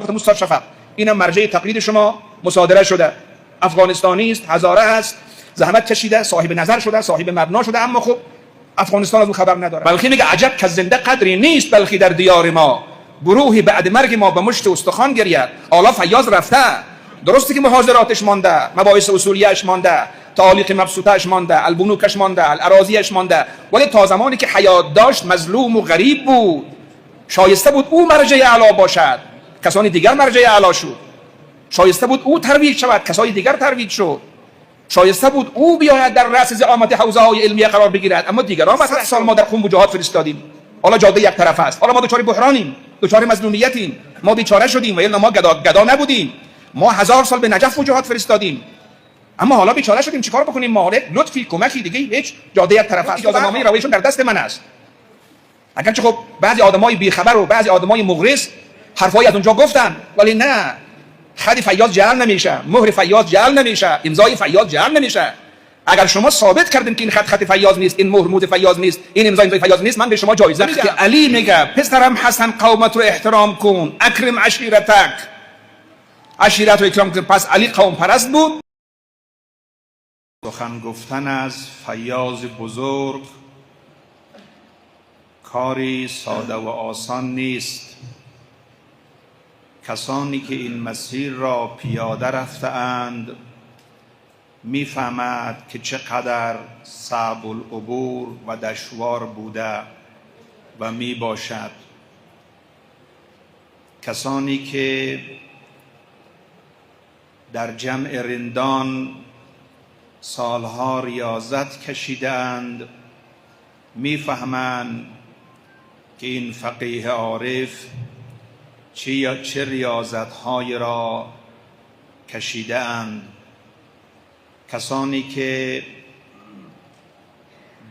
مستر شفق، اینم مرجع تقلید شما مصادره شده، افغانستانی است، هزاره است، زحمت کشیده، صاحب نظر شده، صاحب مبنا شده، اما خب افغانستان از اون خبر نداره. بلخی میگه عجب که زنده قدری نیست بلخی در دیار ما، گروهی بعد مرگ ما به مشت استخوان گرید. حالا فیاض رفته، درسته که محاضراتش مانده، مباحث اصولیه‌اش مانده، تعالیق مبسوطه‌اش مانده، البنوکش مانده، الاراضیش مانده، ولی تا زمانی که حیات داشت مظلوم و غریب بود، شایسته بود او مرجع اعلی باشد، کسانی دیگر مرجع اعلی شد. شایسته بود او ترویج شود، کسانی دیگر ترویج شد. شایسته بود او بیاید در رأس زعامت حوزه های علمیه قرار بگیرد، اما دیگران مثلا سال ما در خون مجاهد فرستادیم، حالا جاده یک طرف است، حالا ما دچار بحرانیم، دچار مظلومیتیم، ما بیچاره شدیم و الا ما گدا نبودیم. ما 1000 سال به نجف مجاهد فرستادیم، اما حالا بیچاره شدیم، چیکار بکنیم؟ ما لطفی کمکی دیگه هیچ، جاده یک طرف است. اجازه‌نامه رویشون در دست من است، اگرچه خب بعضی آدمای بیخبر و بعضی آدمای مغرض حرفایی از اونجا گفتن، ولی نه، خط فیاض جعل نمیشه، مهر فیاض جعل نمیشه، امضای فیاض جعل نمیشه. اگر شما ثابت کردین که این خط فیاض نیست، این مهر فیاض نیست، این امضای فیاض نیست، من به شما جایزه میدم. علی میگه پسرم حسن قومت رو احترام کن، اکرم عشیرتک، عشیرت رو اکرام کن. پس علی قوم پرست بود. سخن گفتن از فیاض بزرگ کاری ساده و آسان نیست. کسانی که این مسیر را پیاده رفته اند میفهمد که چقدر صعب العبور و دشوار بوده و می باشد. کسانی که در جمع رندان سالها ریاضت کشیده اند میفهمند که این فقیه عارف چه ریاضت‌های را کشیده اند. کسانی که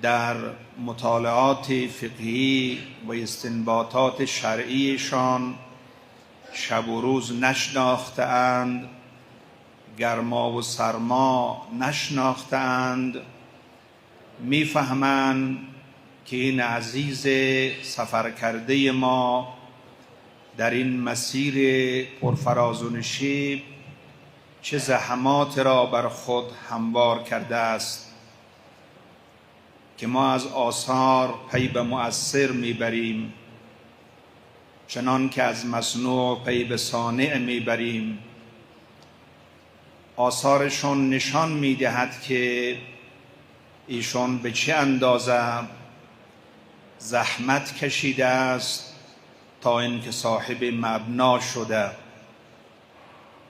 در مطالعات فقهی و استنباطات شرعیشان شب و روز نشناخته اند، گرما و سرما نشناخته اند، میفهمند که این عزیز سفر کرده ما در این مسیر پرفراز و نشیب چه زحمات را بر خود هموار کرده است که ما از آثار پی به مؤثر میبریم، چنان که از مصنوع پی به صانع میبریم. آثارشون نشان میدهد که ایشون به چه اندازه زحمت کشیده است تا اینکه صاحب مبنا شده،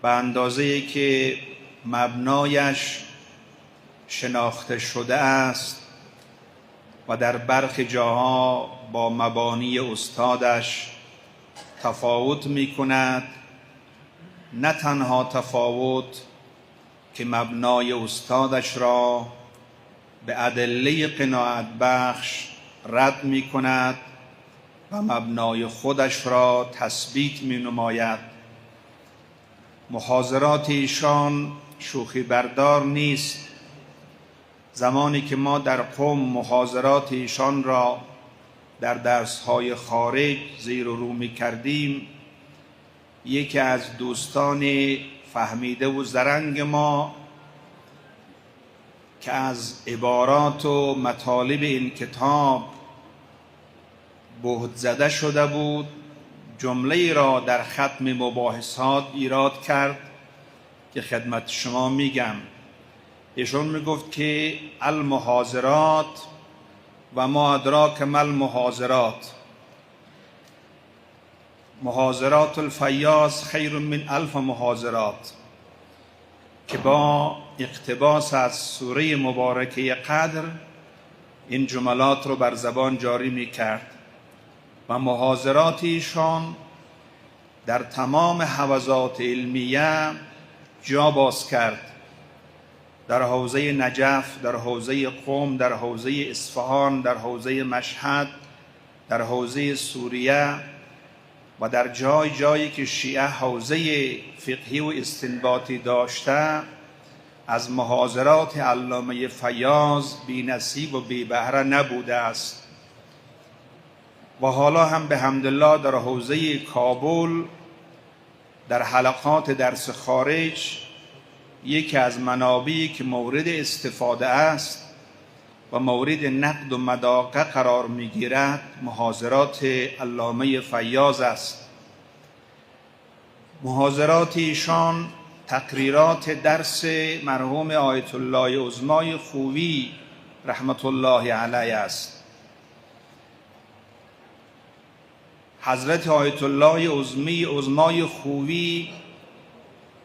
به اندازه‌ای که مبنایش شناخته شده است و در برخی جاها با مبانی استادش تفاوت می کند. نه تنها تفاوت که مبنای استادش را به ادله قناعت بخش رد می کند و مبنای خودش را تثبیت می نماید. محاضرات ایشان شوخی بردار نیست. زمانی که ما در قم محاضرات ایشان را در درس‌های خارج زیر و رو می کردیم، یکی از دوستان فهمیده و زرنگ ما که از عبارات و مطالب این کتاب بهت زده شده بود، جمله را در ختم مباحثات ایراد کرد که خدمت شما میگم. ایشون میگفت که المحاضرات و ما ادراک ما المحاضرات، محاضرات الفیاض خیر من 1000 محاضرات، که با اقتباس از سوره مبارکه قدر این جملات رو بر زبان جاری میکرد و محاضرات ایشان در تمام حوزات علمیه جا باز کرد، در حوزه نجف، در حوزه قم، در حوزه اصفهان، در حوزه مشهد، در حوزه سوریه و در جایی که شیعه حوزه فقهی و استنباطی داشته، از محاضرات علامه فیاض بی نصیب و بی بهره نبوده است. و حالا هم به حمدالله در حوزه کابل در حلقات درس خارج یکی از منابعی که مورد استفاده است و مورد نقد و مداقه قرار میگیرد محاضرات علامه فیاض است. محاضرات ایشان تقریرات درس مرحوم آیت الله عظمای خویی رحمت الله علیه است. حضرت آیت الله عظمای خویی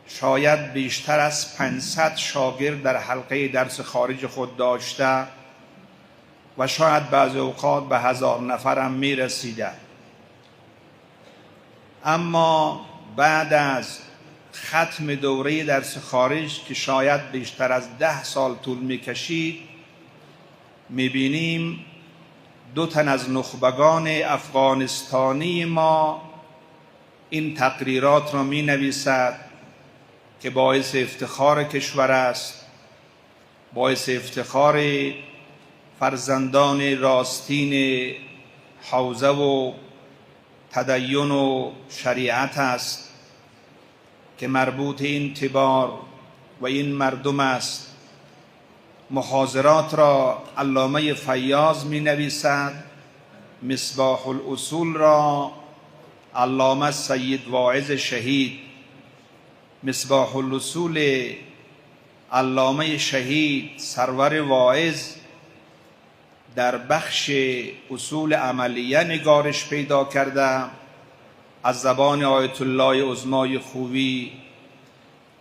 شاید بیشتر از 500 شاگرد در حلقه درس خارج خود داشته و شاید بعضی اوقات به 1000 نفر هم می رسیده. اما بعد از ختم دوره درس خارج که شاید بیشتر از 10 سال طول می کشید، می بینیم 2 تن از نخبگان افغانستانی ما این تقریرات را می نویسد که باعث افتخار کشور است، باعث افتخار فرزندان راستین حوزه و تدین و شریعت است که مربوط این تبار و این مردم است. محاضرات را علامه فیاض می نویسد، مصباح الاصول را علامه سید واعظ شهید، مصباح الاصول علامه شهید سرور واعظ در بخش اصول عملیه نگارش پیدا کرده از زبان آیت الله عظمای خویی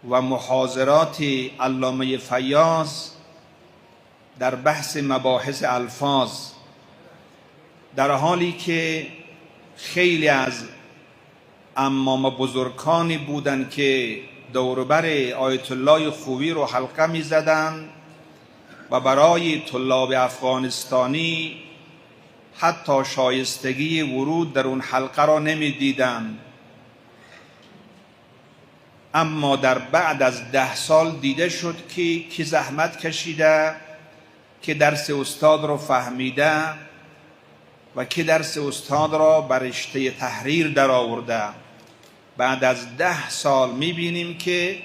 و محاضرات علامه فیاض در بحث مباحث الفاظ، در حالی که خیلی از امام بزرگانی بودند که دوربر آیت الله خویی رو حلقه می زدن و برای طلاب افغانستانی حتی شایستگی ورود در اون حلقه را نمی دیدن. اما در بعد از 10 سال دیده شد که کی زحمت کشیده، که درس استاد رو فهمیده و که درس استاد را بر رشته تحریر در آورده. بعد از 10 سال می بینیم که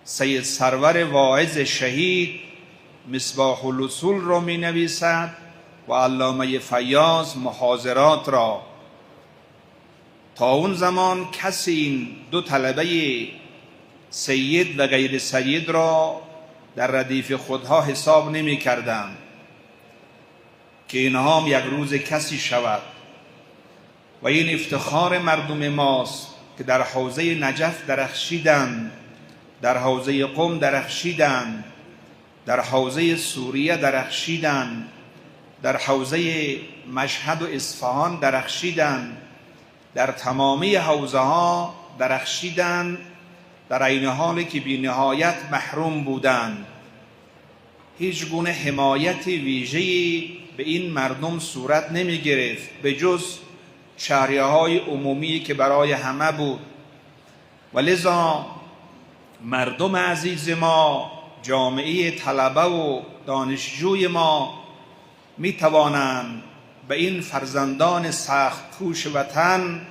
سید سرور واعظ شهید مصباح الاصول را می نویسد و علامه فیاض محاضرات را. تا اون زمان کسی این 2 طلبه سید و غیر سید را در ردیف خودها حساب نمی کردند که اینها هم یک روز کسی شود. و این افتخار مردم ماست که در حوزه نجف درخشیدند، در حوزه قم درخشیدند، در حوزه سوریه درخشیدند، در حوزه مشهد و اصفهان درخشیدند، در تمامی حوزه ها درخشیدند، در عین حالی که بی نهایت محروم بودند. هیچ گونه حمایت ویژه‌ای به این مردم صورت نمی گرفت به جز شهریه‌های عمومی که برای همه بود. و لذا مردم عزیز ما، جامعه طلبه و دانشجوی ما می توانند به این فرزندان سخت کوش وطن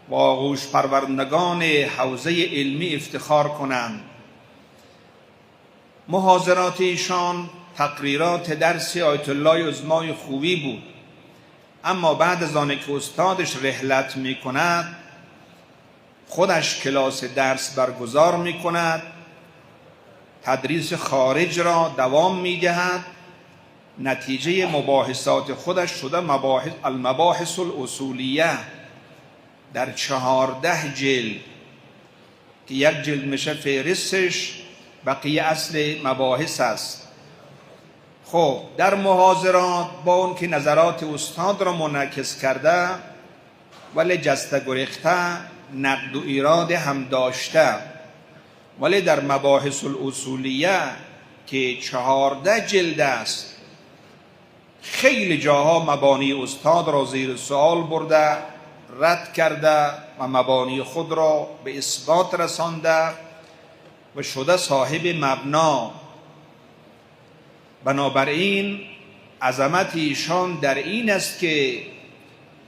و آغوش پروردگان حوزه علمی افتخار کنند. محاضرات ایشان تقریرات درس آیت الله عظمای خویی بود، اما بعد از آن که استادش رحلت می کند خودش کلاس درس برگزار می کند، تدریس خارج را دوام می دهد. نتیجه مباحثات خودش شده المباحث الاصولیه در 14 جلد که یک جلد میشه فهرستش، بقیه اصل مباحث است. خب در محاضرات با اون که نظرات استاد را منعکس کرده ولی جسته گریخته نقد و ایراد هم داشته، ولی در مباحث الاصولیه که 14 جلد است خیلی جاها مبانی استاد را زیر سوال برده، رد کرده و مبانی خود را به اثبات رسانده و شده صاحب مبنا. بنابراین عظمت ایشان در این است که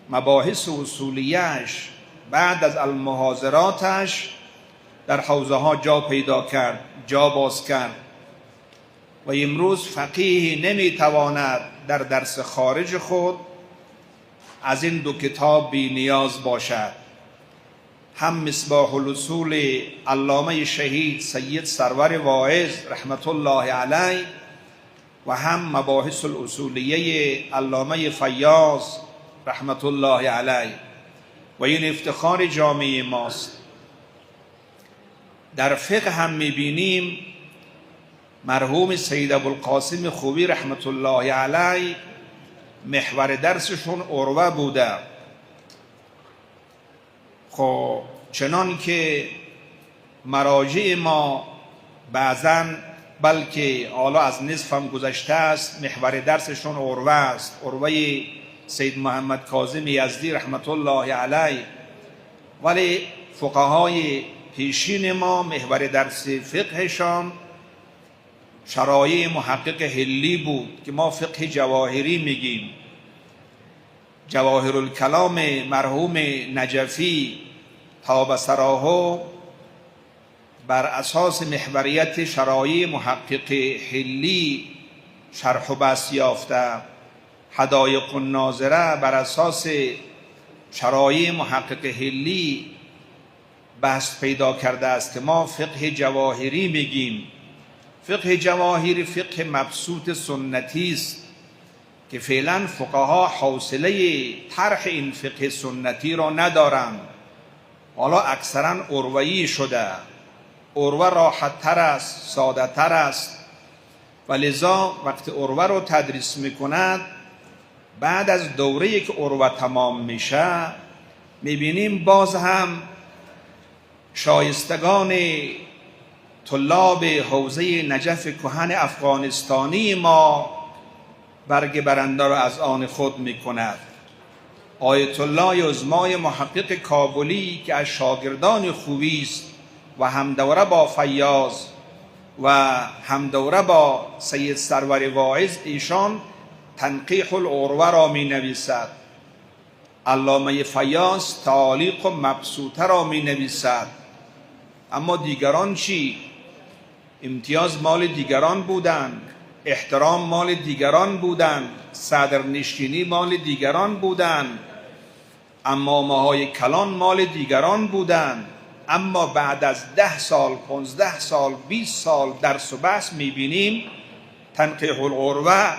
مباحث اصولیش بعد از المحاضراتش در حوزه ها جا پیدا کرد، جا باز کرد و امروز فقیهی نمیتواند در درس خارج خود از این دو کتاب بی نیاز باشد. هم مصباح الاصول علامه شهید سید سرور واعظ رحمت الله علیه و هم مباحث الاصولیه علامه فیاض رحمت الله علیه و این افتخار جامعه ماست. در فقه هم میبینیم مرحوم سید ابوالقاسم خوبی رحمت الله علیه محور درسشون عروه بوده. خب چنان که مراجع ما بعضاً بلکه حالا از نصف هم گذشته است محور درسشون عروه است، عروه سید محمد کاظم یزدی رحمت الله علیه، ولی فقهای پیشین ما محور درس فقهشان شرایع محقق حلی بود که ما فقه جواهری میگیم. جواهر الکلام مرحوم نجفی طاب ثراه بر اساس محوریت شرایع محقق حلی شرح و بسط یافته. حدایق الناظره بر اساس شرایع محقق حلی بحث پیدا کرده است که ما فقه جواهری میگیم. فقه جواهری فقه مبسوط سنتی است که فعلا فقها حوصله طرح این فقه سنتی را ندارند. حالا اکثرا عروه‌ای شده، عروه راحت تر است، ساده تر است و لذا وقت عروه رو تدریس میکند بعد از دوره‌ای که عروه تمام میشه میبینیم باز هم شایستگان طلاب حوزه نجف کهن افغانستانی ما برگ برنده را از آن خود میکند. آیت الله عظمای محقق کابلی که از شاگردان خوبی است و همدوره با فیاض و همدوره با سید سرور واعظ، ایشان تنقیح العروه را می نویسد. علامه فیاض تعالیق و مبسوطه را می نویسد. اما دیگران چی؟ امتیاز مال دیگران بودند، احترام مال دیگران بودند، صدرنشینی مال دیگران بودند، امامه‌های کلان مال دیگران بودند. اما بعد از 10 سال 15 سال 20 سال درس و بحث میبینیم تنقیح العروه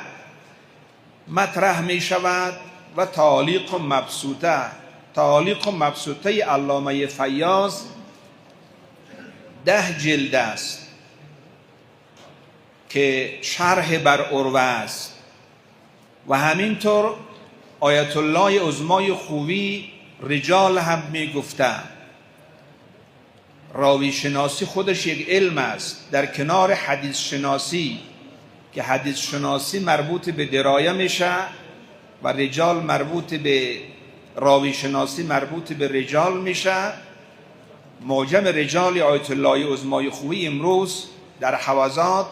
مطرح میشود و تعالیق مبسوطه علامه فیاض 10 جلد است که شرح بر عروه است. و همینطور آیت الله عظمای خوبی رجال هم میگفتند. راوی شناسی خودش یک علم است در کنار حدیث شناسی که حدیث شناسی مربوط به درایه میشه و رجال مربوط به راوی شناسی مربوط به رجال میشه. معجم رجال آیت الله عظمای خوبی امروز در حوزات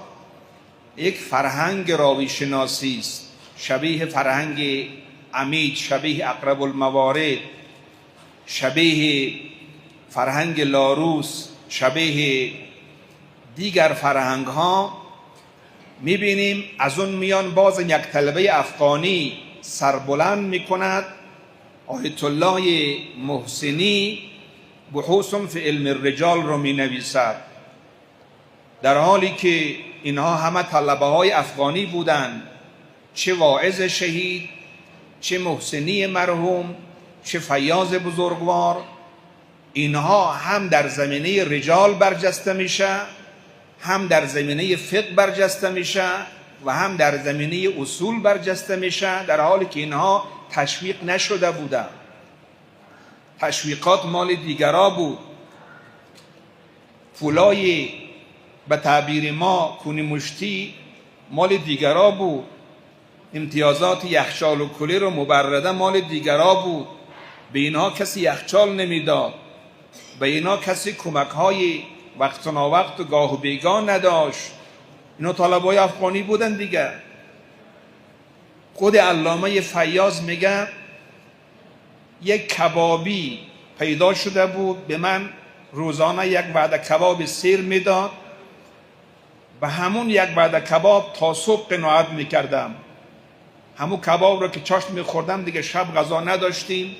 یک فرهنگ راوی شناسی است، شبیه فرهنگ عمید، شبیه اقرب الموارد، شبیه فرهنگ لاروس، شبیه دیگر فرهنگ ها. میبینیم از اون میان باز یک طلبه افغانی سربلند میکند آیت الله محسنی بحوث فی علم الرجال رو مینویسد، در حالی که اینها همه طلبه های افغانی بودند، چه واعظ شهید، چه محسنی مرحوم، چه فیاض بزرگوار. اینها هم در زمینه رجال برجسته میشه، هم در زمینه فقه برجسته میشه و هم در زمینه اصول برجسته میشه، در حالی که اینها تشویق نشده بودند. تشویقات مال دیگرا بود. فولای به تعبیر ما کونی مشتی مال دیگرا بود. امتیازات یخچال و کلی رو مبرده مال دیگرا بود. به اینها کسی یخچال نمیداد، به اینها کسی کمک های وقت و ناوقت و گاه و بیگاه نداشت. اینا طلبای افغانی بودن دیگه. خود علامه فیاض میگه یک کبابی پیدا شده بود به من روزانه یک وعده کباب سیر میداد و همون یک وعده کباب تا صبح قناعت میکردم. همون کباب رو که چاشت میخوردم دیگه شب غذا نداشتیم،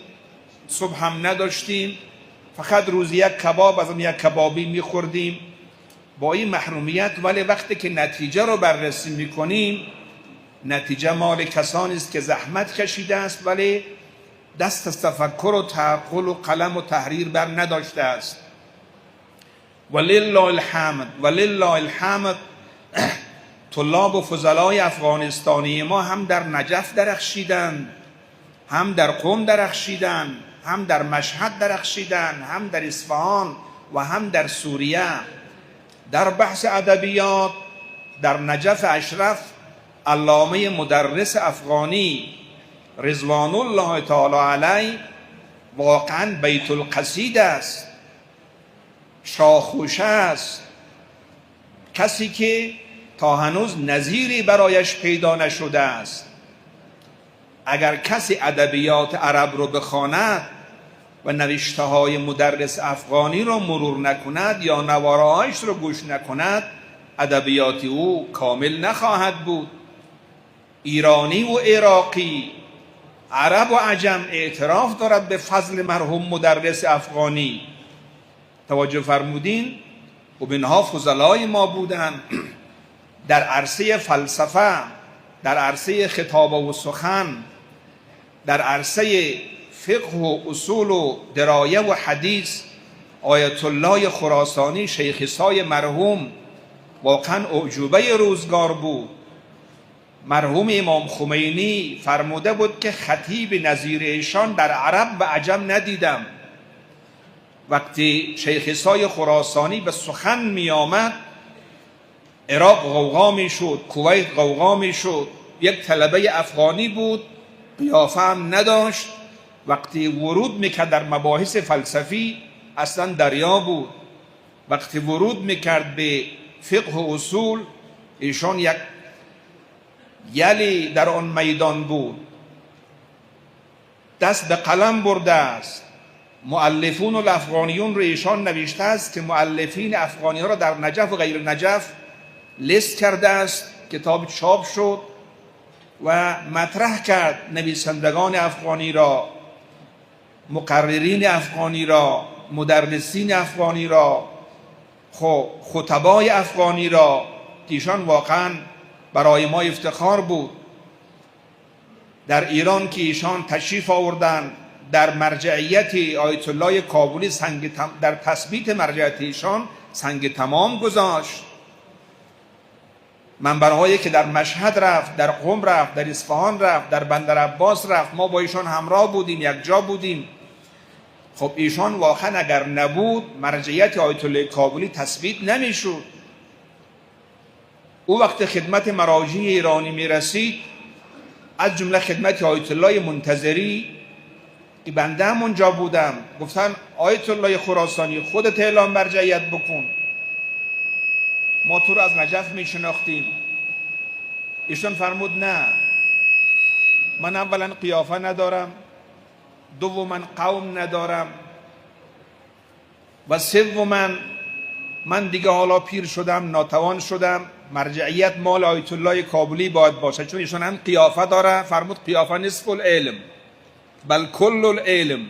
صبح هم نداشتیم، فقط روزی یک کباب از اون یک کبابی میخوردیم با این محرومیت. ولی وقتی که نتیجه رو بررسی میکنیم، نتیجه مال کسانی است که زحمت کشیده است ولی دست از تفکر و تعقل و قلم و تحریر بر نداشته است. ولله الحمد طلاب و فضلای افغانستانی ما هم در نجف درخشیدند، هم در قم درخشیدند، هم در مشهد درخشیدند، هم در اصفهان و هم در سوریه. در بحث ادبیات در نجف اشرف علامه مدرس افغانی رضوان الله تعالی علیه واقعا بیت القصید است، شاخوشه است، کسی که تا هنوز نظیری برایش پیدا نشده است. اگر کسی ادبیات عرب رو بخواند و نوشته های مدرس افغانی رو مرور نکند یا نوارهایش رو گوش نکند، ادبیات او کامل نخواهد بود. ایرانی و عراقی، عرب و عجم اعتراف دارد به فضل مرحوم مدرس افغانی. توجه فرمودین؟ و اینها فضلای ما بودند در عرصه فلسفه، در عرصه خطاب و سخن، در عرصه فقه و اصول و درایه و حدیث. آیت الله خراسانی شیخ سای مرحوم واقعا اعجوبه روزگار بود. مرحوم امام خمینی فرموده بود که خطیب نظیر ایشان در عرب و عجم ندیدم. وقتی شیخ سای خراسانی به سخن می آمد، عراق غوغا می شد، کویت غوغا می شد. یک طلبه افغانی بود، قیافه هم نداشت. وقتی ورود میکرد در مباحث فلسفی اصلا دریا بود. وقتی ورود میکرد به فقه و اصول، ایشان یک یلی در آن میدان بود. دست به قلم برده است. مؤلفون و الافغانیون رو ایشان نوشته است که مؤلفین افغانی ها را در نجف و غیر نجف لیست کرده است. کتاب چاپ شد و مطرح کرد نویسندگان افغانی را، مقررین افغانی را، مدرسین افغانی را، خطبای افغانی را، ایشان واقعا برای ما افتخار بود. در ایران که ایشان تشریف آوردند، در مرجعیت آیت الله کابلی در تثبیت مرجعیت ایشان سنگ تمام گذاشت. منبرهایی که در مشهد رفت، در قم رفت، در اصفهان رفت، در بندر عباس رفت، ما با ایشان همراه بودیم، یک جا بودیم. خب ایشان واقعا اگر نبود مرجعیت آیت الله کابلی تثبیت نمیشد. او وقت خدمت مراجع ایرانی میرسید، از جمله خدمت آیت الله منتظری که بنده هم اونجا بودم، گفتن آیت الله خراسانی خودت اعلام مرجعیت بکن، ما تو رو از نجف میشناختیم. ایشان فرمود نه، من اولا قیافه ندارم، دوما قوم ندارم و سوما من دیگه حالا پیر شدم، ناتوان شدم، مرجعیت مال آیت الله کابلی باید باشه. چون ایشان هم قیافه داره. فرمود قیافه نصف العلم بل کل العلم.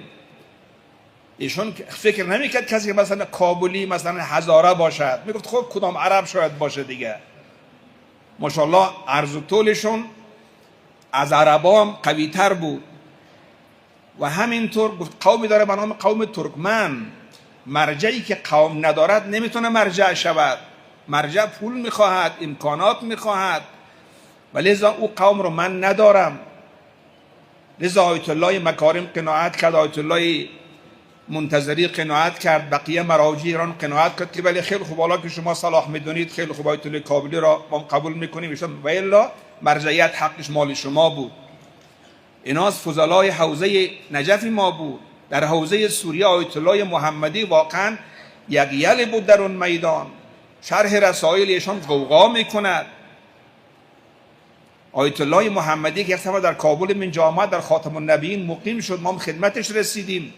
ایشون فکر نمیکرد کسی که مثلا کابلی مثلا هزاره باشد، میگفت خب کدام عرب شاید باشه دیگه. ماشاءالله عرض و طولشون از عربا هم قوی تر بود. و همینطور گفت قومی داره به نام قوم ترکمن. مرجعی که قوم ندارد نمیتونه مرجع شود. مرجع پول میخواهد، امکانات میخواهد، و لذا او قوم رو من ندارم. لذا آیت الله مکارم قناعت کرد، آیت الله منتظری قناعت کرد، بقیه مراجع ایران قناعت کرد که ولی خیلی خوب، حالا که شما صلاح میدونید خیلی خوب، آیت الله کابلی را ما قبول میکنیم. ایشون و الا مرجعیت حقش مال شما بود. اینا از فضلای حوزه نجف ما بود. در حوزه سوریه آیت الله محمدی واقعا یک یل بود در اون میدان. شرح رسائل ایشان غوغا میکند. آیت الله محمدی که یک دفعه در کابل من جامعه در خاتم النبیین مقیم شد، ما خدمتش رسیدیم.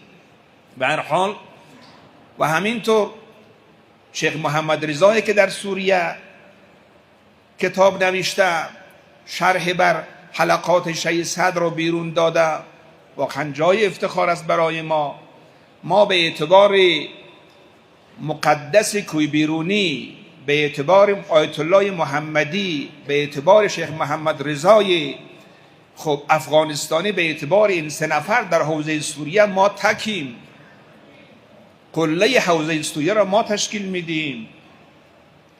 به هر حال و همینطور شیخ محمد رضایی که در سوریه کتاب نوشته، شرح بر حلقات شیخ صدر رو بیرون داده، واقعا جای افتخار است برای ما به اعتبار مقدس کوی بیرونی، به اعتبار آیت الله محمدی، به اعتبار شیخ محمد رضای خب افغانستانی، به اعتبار این 3 نفر در حوزه سوریه ما تکیم، کله حوزه سوریه را ما تشکیل میدیم.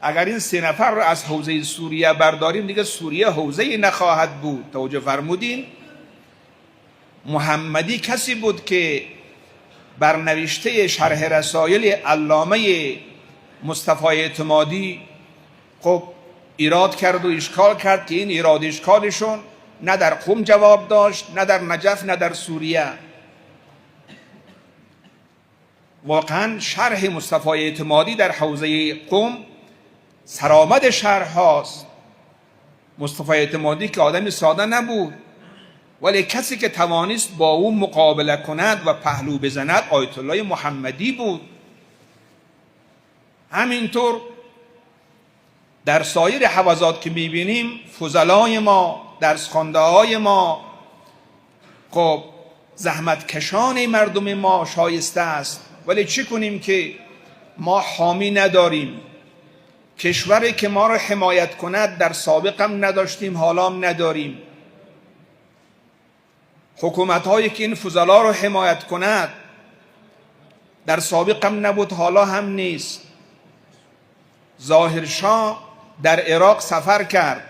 اگر این 3 نفر را از حوزه سوریه برداریم دیگه سوریه حوزه نخواهد بود. توجه فرمودین؟ محمدی کسی بود که بر نوشته شرح رسائل علامه مصطفی اعتمادی خب ایراد کرد و اشکال کرد که این ایراد اشکالشون نه در قم جواب داشت، نه در نجف، نه در سوریه. واقعا شرح مصطفی اعتمادی در حوزه قم سرآمد شرح هاست. مصطفی اعتمادی که آدمی ساده نبود، ولی کسی که توانست با او مقابله کند و پهلو بزند آیت الله محمدی بود. همینطور در سایر حوزات که میبینیم فضلای ما، درس خوانده های ما، خب زحمت کشان مردم ما شایسته است، ولی چی کنیم که ما حامی نداریم؟ کشوری که ما را حمایت کند در سابق هم نداشتیم، حالا هم نداریم. حکومت هایی که این فضلا را حمایت کند در سابق هم نبود، حالا هم نیست. ظاهرشاه در عراق سفر کرد،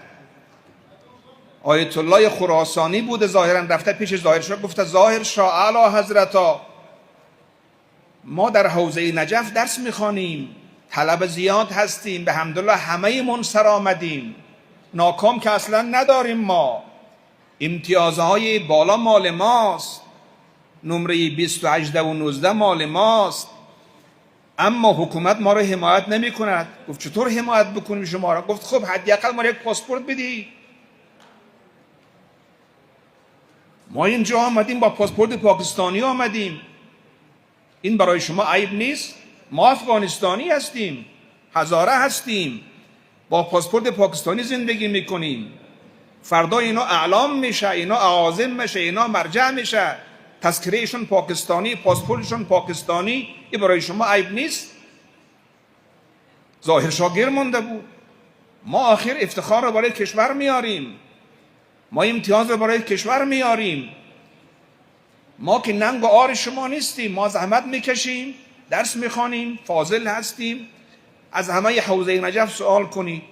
آیت الله خراسانی بوده، ظاهرا رفته پیش ظاهرشاه گفته ظاهرشاه اعلی حضرتا ما در حوزه نجف درس میخوانیم، طلب زیاد هستیم، به حمدالله همه من سر آمدیم، ناکام که اصلا نداریم، ما امتیازهای بالا مال ماست، نمره 28 و 19 مال ماست، اما حکومت ما رو حمایت نمی کند. گفت چطور حمایت بکنیم شما را؟ گفت خب حداقل ما یک پاسپورت بدی. ما اینجا آمدیم با پاسپورت پاکستانی آمدیم، این برای شما عیب نیست؟ ما افغانستانی هستیم، هزاره هستیم، با پاسپورت پاکستانی زندگی میکنیم، فردا اینا اعلام میشه، اینا اعاظم میشه، اینا مرجع میشه، تذکرهشون پاکستانی، پاسپورتشون پاکستانی، این برای شما عیب نیست؟ ظاهرشاه گیر مونده بود. ما آخر افتخار رو برای کشور میاریم، ما امتیاز رو برای کشور میاریم، ما که ننگ و عار شما نیستیم، ما زحمت میکشیم، درس میخوانیم، فاضل هستیم. از همه حوزه نجف سوال کنید.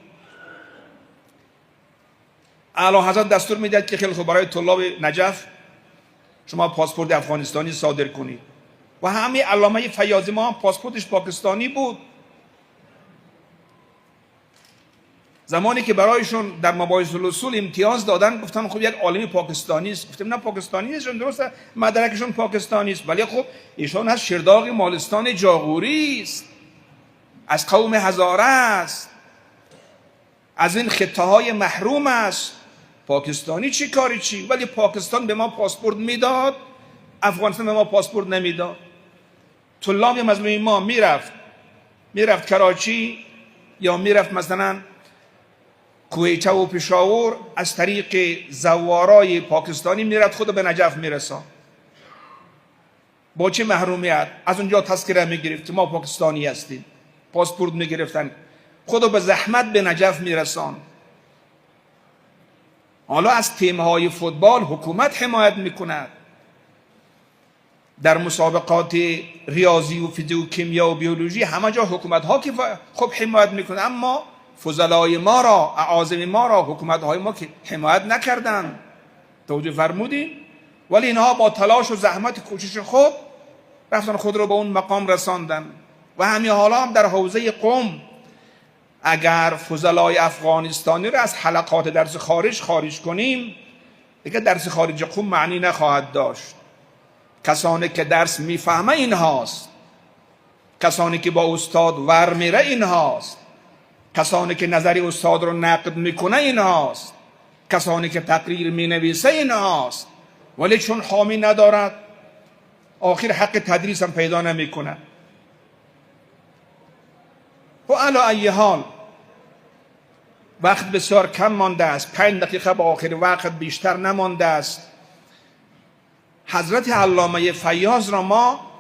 اعلی حضرت دستور میداد که خیلی خوب برای طلاب نجف شما پاسپورت افغانستانی صادر کنید و همین علامه فیاضی ما هم پاسپورتش پاکستانی بود. زمانی که برایشون در مباحث الاصول امتیاز دادن گفتن خب یک عالم پاکستانی است. گفتم نه پاکستانی نیست، درسته مدرکشون پاکستانی است، ولی خب ایشون از شرداغ مالستان جاغوری است، از قوم هزاره است، از این خطه های محروم است. پاکستانی چی کاری چی؟ ولی پاکستان به ما پاسپورت میداد، افغانستان به ما پاسپورت نمیداد. طلاب مظلوم ما میرفت کراچی یا میرفت مثلا کویته و پشاور، از طریق زوارای پاکستانی میرفت خود به نجف میرسان. با چه محرومیت؟ از اونجا تذکره میگرفت ما پاکستانی هستیم، پاسپورت میگرفتن، خود به زحمت به نجف میرسان. حالا از تیم‌های فوتبال حکومت حمایت میکند، در مسابقات ریاضی و فیزیک و کیمیا و بیولوژی همه جا حکومت ها که خب حمایت میکنه، اما فضلای ما را، اعاظم ما را حکومت های ما که حمایت نکردن. توجه فرمودین؟ ولی اینها با تلاش و زحمت کوشش خود رفتن خود را به اون مقام رساندن. و همین حالا هم در حوزه قم اگر فضلای افغانستانی را از حلقات درس خارج کنیم، دیگه درس خارج قم معنی نخواهد داشت. کسانی که درس میفهمه اینهاست، کسانی که با استاد ور میره اینهاست، کسانی که نظری استاد رو نقد میکنه اینهاست، کسانی که تقریر مینویسه اینهاست. ولی چون حامی ندارد، آخر حق تدریس هم پیدا نمیکنه. و علی ای حال وقت بسیار کم مانده است، 5 دقیقه به آخر وقت بیشتر نمانده است. حضرت علامه فیاض را ما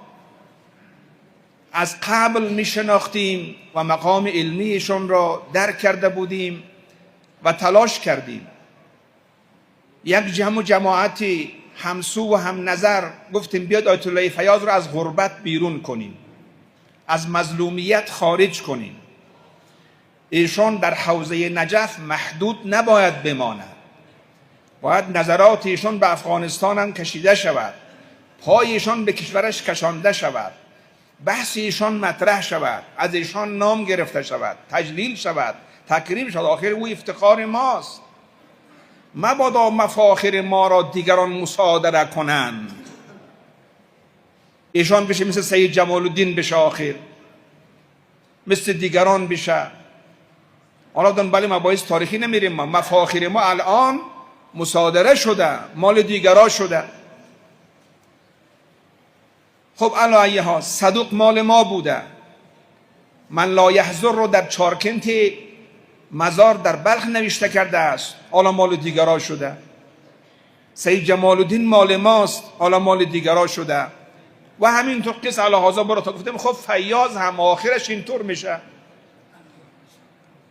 از قبل می شناختیم و مقام علمیشون را درک کرده بودیم و تلاش کردیم. یک جمع و جماعتی همسو و هم نظر گفتیم بیاد آیت الله فیاض را از غربت بیرون کنیم، از مظلومیت خارج کنیم. ایشان در حوزه نجف محدود نباید بماند، باید نظرات ایشان به افغانستان هم کشیده شود، پای ایشان به کشورش کشانده شود، بحث ایشان مطرح شود، از ایشان نام گرفته شود، تجلیل شود، تکریم شود. آخر او افتخار ماست. مبادا مفاخر ما را دیگران مصادره کنند. ایشان بشه مثل سید جمال الدین بشه، آخر مثل دیگران بشه. حالا دنبال مباحث تاریخی نمیریم، ما مفاخر ما الان مصادره شده، مال دیگران شده. خب علی ای حال صدوق مال ما بوده. من لا یحضر رو در چارکنت مزار در بلخ نوشته کرده است، حالا مال دیگران شده. سید جمال الدین مال ماست، حالا مال دیگران شده. و همینطور قصه علی هذا برا تا گفتیم. خب فیاض هم آخرش اینطور میشه.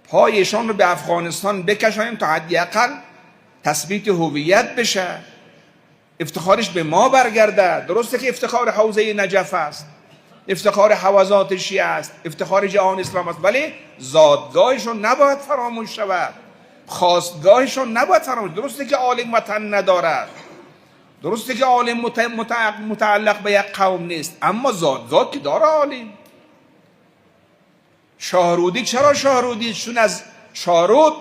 پایشان رو به افغانستان بکشانیم تا حداقل تثبیت هویت بشه، افتخارش به ما برگرده. درسته که افتخار حوزه نجف است، افتخار حوزات شیعه است، افتخار جهان اسلام است، ولی زادگاهشون نباید فراموش شود، خواستگاهشون نباید فراموش. درسته که عالم وطن ندارد، درسته که عالم متعلق به یک قوم نیست، اما زادگاه که داره عالم. شاهرودی چرا شاهرودی؟ چون از شاهرود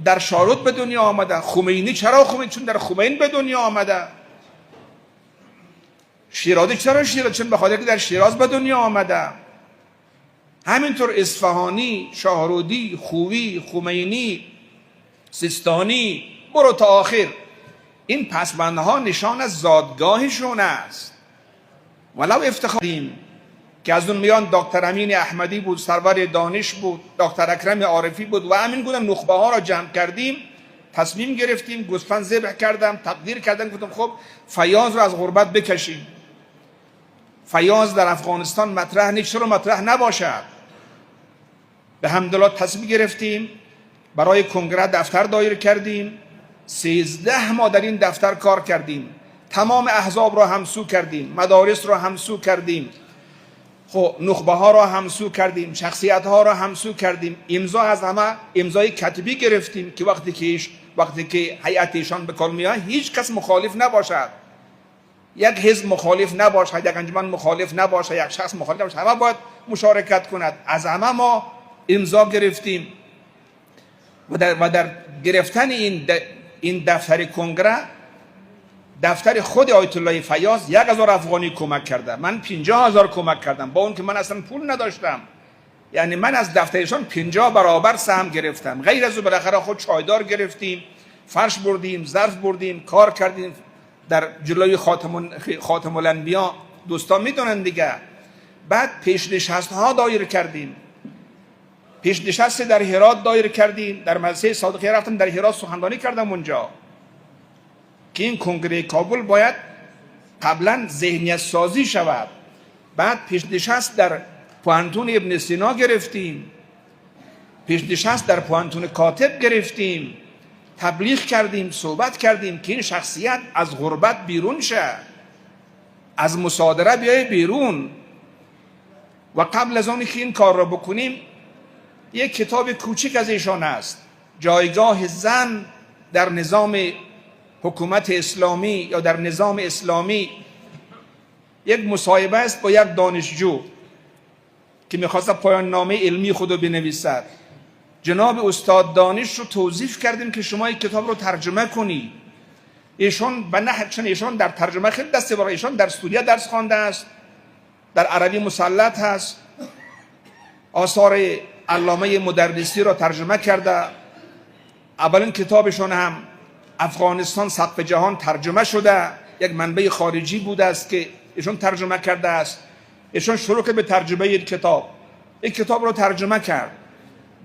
در شاهرود به دنیا آمده. خمینی چرا خمینی؟ چون در خمین به دنیا آمده. شیرازی چرا شیراز؟ چون به خاطر که در شیراز به دنیا آمده. همینطور اصفهانی، شاهرودی، خویی، خمینی، سیستانی، برو تا آخر. این پسبندها نشان از زادگاهشون است. ولو افتخاریم که از اون میان دکتر امین احمدی بود، سرور دانش بود، دکتر اکرم عارفی بود و همین گونه نخبه ها را جمع کردیم، تصمیم گرفتیم، گوسفند ذبح کردم، تقدیر کردم، گفتم خب فیاض را از غربت بکشیم. فیاض در افغانستان مطرح نیست، چرا مطرح نباشد؟ به حمدالله تصمیم گرفتیم، برای کنگره دفتر دایر کردیم، 13 ماه در این دفتر کار کردیم، تمام احزاب را همسو کردیم، مدارس را همسو کردیم، خب نخبه ها را همسو کردیم، شخصیت ها را همسو کردیم. امضا از همه امضای کتبی گرفتیم که وقتی که هیئت ایشان به کار میاد هیچ کس مخالف نباشد، یک حزب مخالف نباشد، یک انجمن مخالف نباشد، یک شخص مخالف نباشد، همه باید مشارکت کند. از همه ما امضا گرفتیم و در گرفتن این دفتر کنگره، دفتر خود آیت الله فیاض 1000 افغانی کمک کرده، من 50,000 کمک کردم، با اون که من اصلا پول نداشتم. یعنی من از دفترشان 50 برابر سهم گرفتم. غیر از او بالاخره خود چایدار گرفتیم، فرش بردیم، ظرف بردیم، کار کردیم در جلوی خاتم الانبیا، دوستان میدونن دیگه. بعد پیشنشست ها دایر کردیم، پیشنشست در هرات دایر کردیم، در مدرسه صادقیه رفتم، در هرات سخنرانی کردم اونجا که این کنگره کابل باید قبلا ذهنیت سازی شود. بعد پیشنشست در پوانتون ابن سینا گرفتیم، پیشنشست در پوانتون کاتب گرفتیم، تبلیغ کردیم، صحبت کردیم که این شخصیت از غربت بیرون شه، از مصادره بیای بیرون. و قبل از آنی که این کار را بکنیم یک کتاب کوچک از ایشان است، جایگاه زن در نظام حکومت اسلامی یا در نظام اسلامی. یک مصاحبه است با یک دانشجو که میخواست پایان نامه علمی خود رو بنویسد. جناب استاد دانش رو توصیف کردیم که شما این کتاب رو ترجمه کنی. ایشون چون ایشون در ترجمه خیلی دسته برای ایشون در سوریه درس خوانده است، در عربی مسلط هست، آثار علامه مدرسی را ترجمه کرده. اولین کتابشون هم افغانستان سقف جهان ترجمه شده، یک منبع خارجی بوده است که ایشون ترجمه کرده است. ایشون شروع کرد به ترجمه این کتاب رو ترجمه کرد.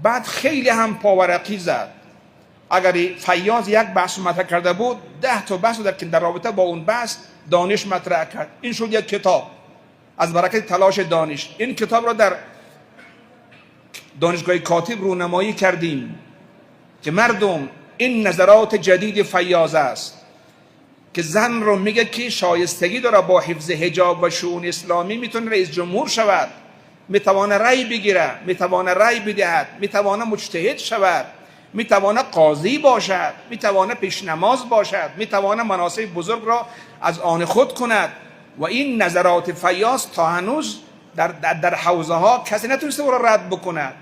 بعد خیلی هم پاورقی زد. اگر فیاض یک بحث مطرح کرده بود 10 تا بحث در رابطه با اون بحث دانش مطرح کرد. این شد یک کتاب از برکت تلاش دانش. این کتاب رو در دانشگاه کاتب رونمایی کردیم که مردم این نظرات جدید فیاض است که زن رو میگه که شایستگی داره با حفظ حجاب و شؤون اسلامی میتونه رئیس جمهور شود، میتونه رأی بگیره، میتونه رأی بدهد، میتونه مجتهد شود، میتونه قاضی باشد، میتونه پیش نماز باشد، میتونه مناصب بزرگ را از آن خود کند. و این نظرات فیاض تا هنوز در حوزه ها کسی نتونسته او را رد بکند.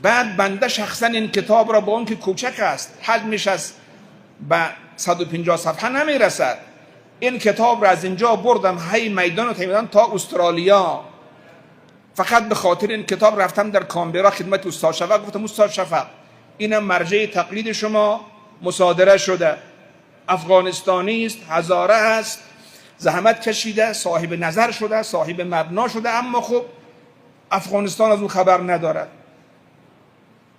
بعد بنده شخصا این کتاب را با اون که کوچک است، حجمش از به 150 صفحه نمیرسد، این کتاب را از اینجا بردم هی میدان تا استرالیا. فقط به خاطر این کتاب رفتم در کانبرا خدمت استاد شفق، گفتم استاد شفق اینم مرجع تقلید شما مصادره شده، افغانستانی است، هزاره است، زحمت کشیده، صاحب نظر شده، صاحب مبنا شده، اما خب افغانستان از اون خبر ندارد،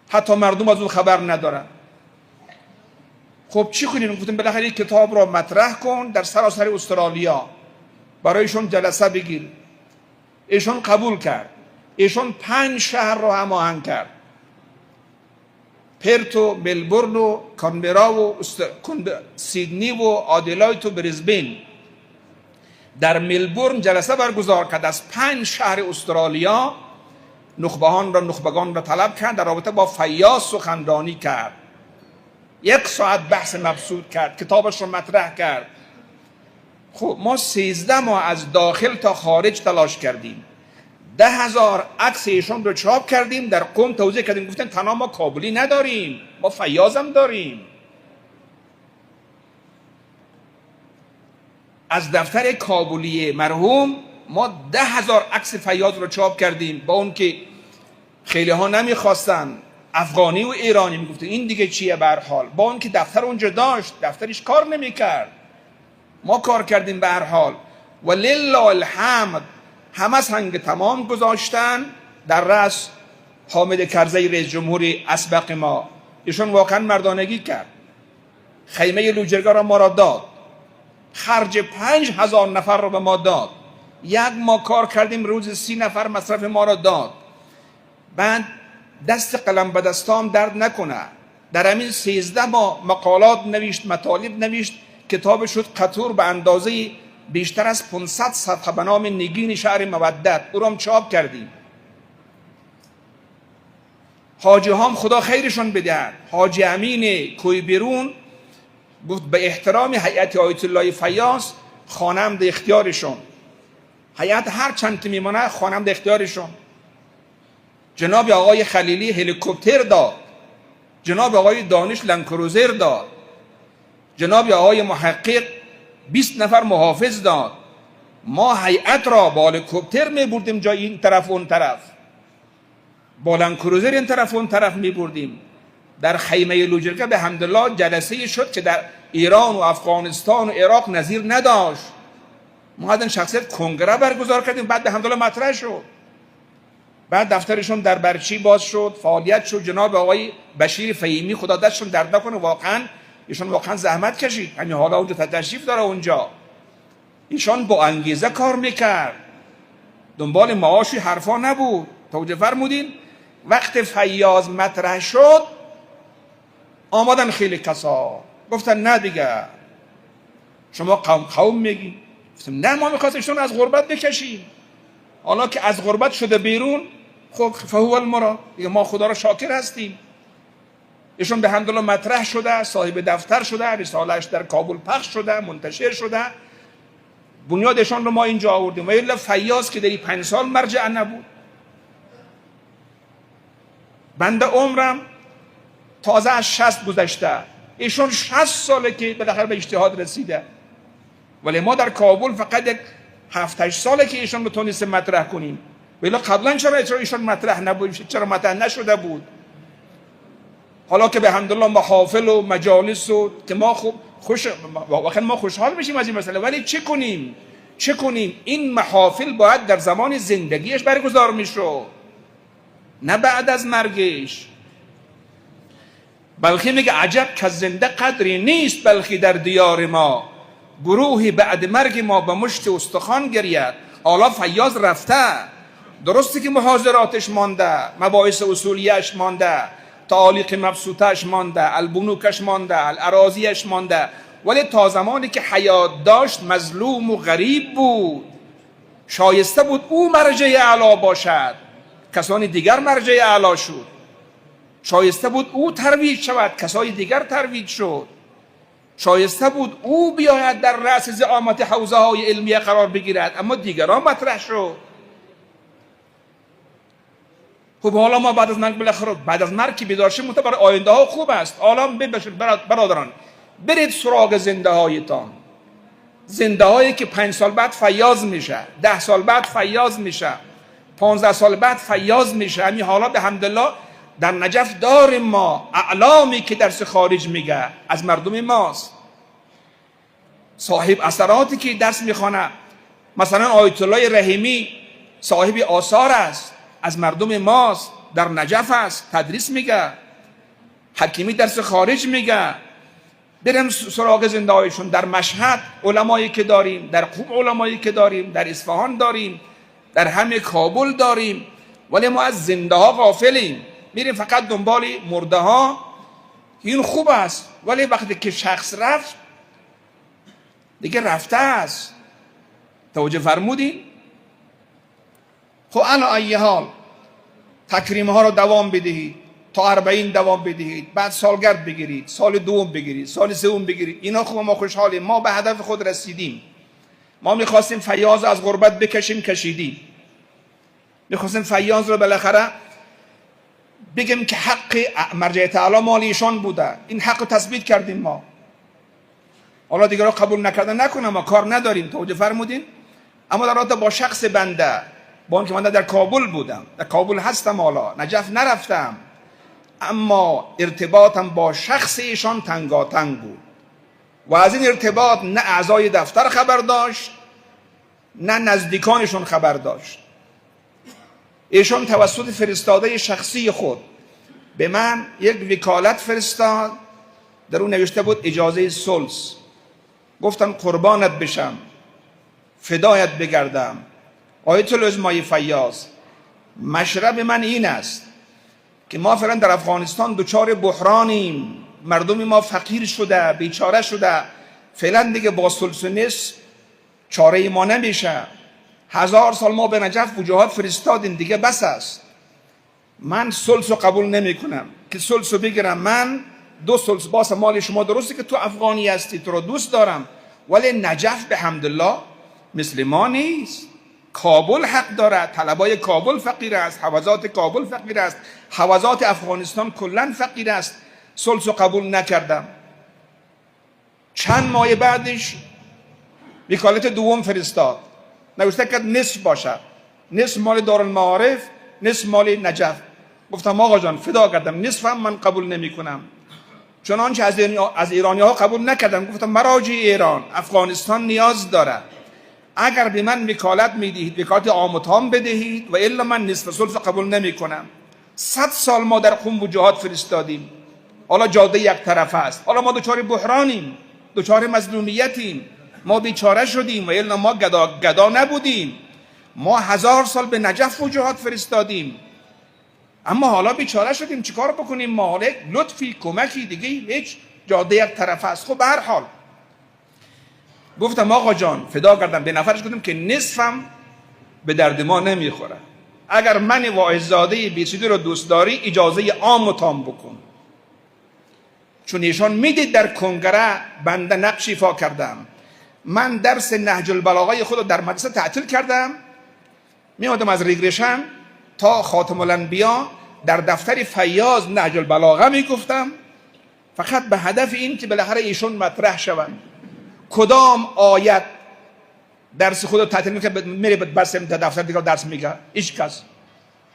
حتی مردم از اون خبر ندارن. خب چی کنیم؟ گفتم بالاخره این کتاب را مطرح کن در سراسر استرالیا، برایشون جلسه بگیر. ایشون قبول کرد. ایشون 5 شهر را هماهنگ کرد، پرت و ملبورن و کانبرا و سیدنی و آدلاید و بریزبین. در ملبورن جلسه برگزار کرد، از 5 شهر استرالیا نخبگان را طلب کرد، در رابطه با فیاض سخنرانی کرد. 1 ساعت بحث مبسوط کرد، کتابش رو مطرح کرد. خب ما 13 ماه از داخل تا خارج تلاش کردیم، 10,000 عکس ایشون رو چاپ کردیم، در قم توضیح کردیم، گفتن تنها ما کابلی نداریم، ما فیاض هم داریم. از دفتر کابلی مرحوم ما 10,000 عکس فیاض رو چاپ کردیم، با اون که خیلی ها نمیخواستن، افغانی و ایرانی میگفتن این دیگه چیه. به هر حال با اون که دفتر اونجا داشت، دفترش کار نمیکرد، ما کار کردیم به هر حال. و لله الحمد همه سنگ تمام گذاشتن. در رأس حامد کرزی رئیس جمهوری اسبق ما، ایشون واقعا مردانگی کرد، خیمه لوجرگاه را ما را داد، خرج 5,000 نفر را به ما داد، 1 ماه کار کردیم، روز 30 نفر مصرف ما را داد. بعد دست قلم به دستام درد نکنه، در همین 13 ماه مقالات نوشت، مطالب نوشت، کتاب شد قطور به اندازه بیشتر از 500 صفحه به نام نگین شهر مودت، او را هم چاپ کردیم. حاجی هم خدا خیرشون بدهد، حاجی امین کوی بیرون گفت به احترام هیئت آیت الله فیاض خانم در اختیارشون، هیئت هر چند که میمونه خانم در اختیارشون. جناب آقای خلیلی هلیکوپتر داد، جناب آقای دانش لنکروزر داد، جناب آقای محقق 20 نفر محافظ داد. ما هیئت را با هلیکوپتر می بردیم جای این طرف و اون طرف، با لنکروزر این طرف و اون طرف می بردیم. در خیمه لوجرگاه به حمدالله جلسه شد که در ایران و افغانستان و عراق نظیر نداشت. ما از شخصیت کنگره برگزار کردیم، بعد به حمدالله مطرح شد. بعد دفترشون در برچی باز شد، فعالیت شد. جناب آقای بشیر فهیمی خدا دستشون درد نکنه، واقعا ایشون واقعا زحمت کشید، همین حالا اونجا تشریف داره اونجا. ایشان با انگیزه کار میکرد، دنبال معاشی حرفا نبود. توجه فرمودین؟ وقت فیاض مطرح شد آمدن خیلی کسا گفتن نه دیگه شما قوم میگین. گفتم نه، ما میخواستیم ایشون از غربت بکشیم، حالا که از غربت شده بیرون خب فهو المراد، ما خدا را شاکر هستیم. ایشون به حمدالله مطرح شده، صاحب دفتر شده، رسالهش در کابل پخش شده، منتشر شده، بنیادشان رو ما اینجا آوردیم. و الا فیاض که در 5 سال مرجع نبود. بنده عمرم تازه از 60 گذشته، ایشون 60 ساله که بالاخره به اجتهاد رسیده، ولی ما در کابل فقط 7-8 ساله که ایشون رو تونستیم مطرح کنیم. ولی قبلا چرا ایشون مطرح نبود؟ چرا مطرح نشده بود؟ حالا که به حمدالله محافل و مجالس و که ما واقعا ما خوشحال میشیم از این مسئله، ولی چه کنیم؟ این محافل باید در زمان زندگیش برگزار میشد، نه بعد از مرگش. بلخی میگه عجب که زنده قدری نیست، بلخی در دیار ما گروهی بعد مرگ ما به مشت استخوان گرید. حالا فیاض رفته، درسته که محاضراتش مانده، مباحث اصولیش مانده، تعالیق مبسوطش مانده، البنوکش مانده، الاراضیش مانده، ولی تا زمانی که حیات داشت مظلوم و غریب بود. شایسته بود او مرجع اعلی باشد، کسانی دیگر مرجع اعلی شد. شایسته بود او ترویج شود، کسای دیگر ترویج شد. شایسته بود او بیاید در رأس زعامت حوزه های علمیه قرار بگیرد، اما دیگران مطرح شد. خب حالا ما بعد از مرگ بالاخره بعد از مرگ که بیدار شیم برای آینده ها خوب است. حالا برادران برید سراغ زنده هایتان، زنده هایی که 5 سال بعد فیاض میشه، 10 سال بعد فیاض میشه، 15 سال بعد فیاض میشه. همین حالا به حمدالله در نجف داریم ما اعلامی که درس خارج میگه از مردم ماست، صاحب اثراتی که درس میخوانه. مثلا آیت الله رحیمی صاحب آثار است، از مردم ماست، در نجف است، تدریس میگه. حکیمی درس خارج میگه. بریم سراغ زنده هایشون. در مشهد علمایی که داریم، در قم علمایی که داریم، در اصفهان داریم، در همه کابل داریم، ولی ما از زنده ها غافلیم، میریم فقط دنبال مرده ها. این خوب است، ولی وقتی که شخص رفت دیگه رفته است. توجه فرمودین؟ خب علی ای حال تکریم ها رو دوام بدهید تا 40 دوام بدهید، بعد سالگرد بگیرید، سال دوم بگیرید، سال سوم بگیرید. اینا خوب، ما خوشحالیم، ما به هدف خود رسیدیم. ما میخواستیم فیاض از غربت بکشیم، کشیدیم. میخواستیم فیاض رو بالاخره بگیم که حق مرجع تعالی مال ایشان بوده، این حق رو تثبیت کردیم ما. حالا دیگه رو قبول نکردن نکنه، ما کار نداریم. توجه فرمودین؟ اما در رابطه با شخص بنده، با اینکه من در کابل بودم، در کابل هستم، حالا نجف نرفتم، اما ارتباطم با شخص ایشان تنگاتنگ بود و از این ارتباط نه اعضای دفتر خبر داشت، نه نزدیکانشون خبر داشت. ایشان توسط فرستاده شخصی خود به من یک وکالت فرستاد، در اون نوشته بود اجازه سلس. گفتم قربانت بشم، فدایت بگردم. آیت العظمای فیاض، مشرب من این است که ما فعلا در افغانستان دچار بحرانیم، مردم ما فقیر شده، بیچاره شده، فعلا دیگه با سلس و نصف چاره ما نمیشه. 1000 سال ما به نجف وجوهات فرستادیم، دیگه بس است. من سلس رو قبول نمی کنم که سلس رو بگیرم. من 2 سلس باس مال شما، درسته که تو افغانی هستی، تو رو دوست دارم، ولی نجف به حمدالله مثل ما نیست. کابل حق داره، طلبای کابل فقیر است، حوزات کابل فقیر است، حوزات افغانستان کلا فقیر است. سلس رو قبول نکردم. چند ماه بعدش وکالت دوم فرستاد، نوشته که نصف باشد، نصف مال دارالمعارف، نصف مال نجف. گفتم آقا جان فدا کردم، نصفم من قبول نمی کنم. چنانچه از ایرانی ها قبول نکردم. گفتم مراجع ایران، افغانستان نیاز داره، اگر به من وکالت میدهید وکالت عام و تام بدهید، و الا من نصف سلس قبول نمی کنم. 100 سال ما در قم وجوهات فرستادیم، حالا جاده یک طرف است. حالا ما دچار بحرانیم، دچار مظلومیتیم، ما بیچاره شدیم، و الا ما گدا نبودیم. ما 1000 سال به نجف وجوهات فرستادیم، اما حالا بیچاره شدیم، چیکار بکنیم؟ ما حالا لطفی، کمکی دیگه هیچ، جاده یک طرف است. خب به هر حال گفتم آقا جان فدا کردم، به نفرش گفتم که نصفم به درد ما نمیخوره، اگر من واعظزاده بیسیدی رو دوست داری اجازه عام و تام بکن. چون ایشان میدید در کنگره بنده نقش ایفا کردم. من درس نهج البلاغه خود رو در مدرسه تعطیل کردم، میادم از ریگریشن تا خاتم الانبیا در دفتر فیاض نهج البلاغه میگفتم، فقط به هدف این که بالاخره ایشون مطرح شوند. کدام آیت درس خود رو تعطیل میکنه، میره بس دفتر دیگه درس میگه، هیچ کس.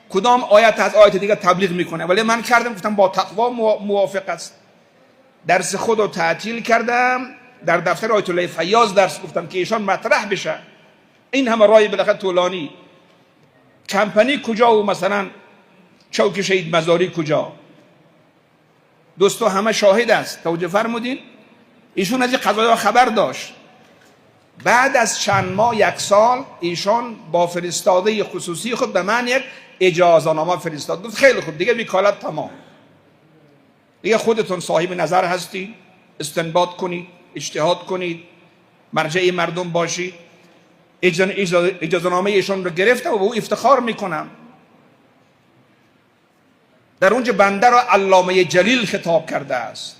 کدام آیت از آیت دیگه تبلیغ میکنه، ولی من کردم، گفتم با تقوا موافق است. درس خود رو تعطیل کردم، در دفتر آیت الله فیاض درس گفتم که ایشان مطرح بشه. این همه راه بالاخره طولانی، کمپانی کجا و مثلا چوک شهید مزاری کجا، دوستو همه شاهد است. توجه فرمودین؟ ایشون از این قضایا خبر داشت. بعد از چند ماه، یک سال، ایشان با فرستاده خصوصی خود به من یک اجازه نامه فرستاد. گفت خیلی خوب، دیگه وکالت تمام، دیگه خودتون صاحب نظر هستی، استنباط کنید، اجتهاد کنید، مرجع مردم باشید. اجازه نامه ایشان رو گرفتم و به او افتخار میکنم. در اونجا بنده را علامه جلیل خطاب کرده است،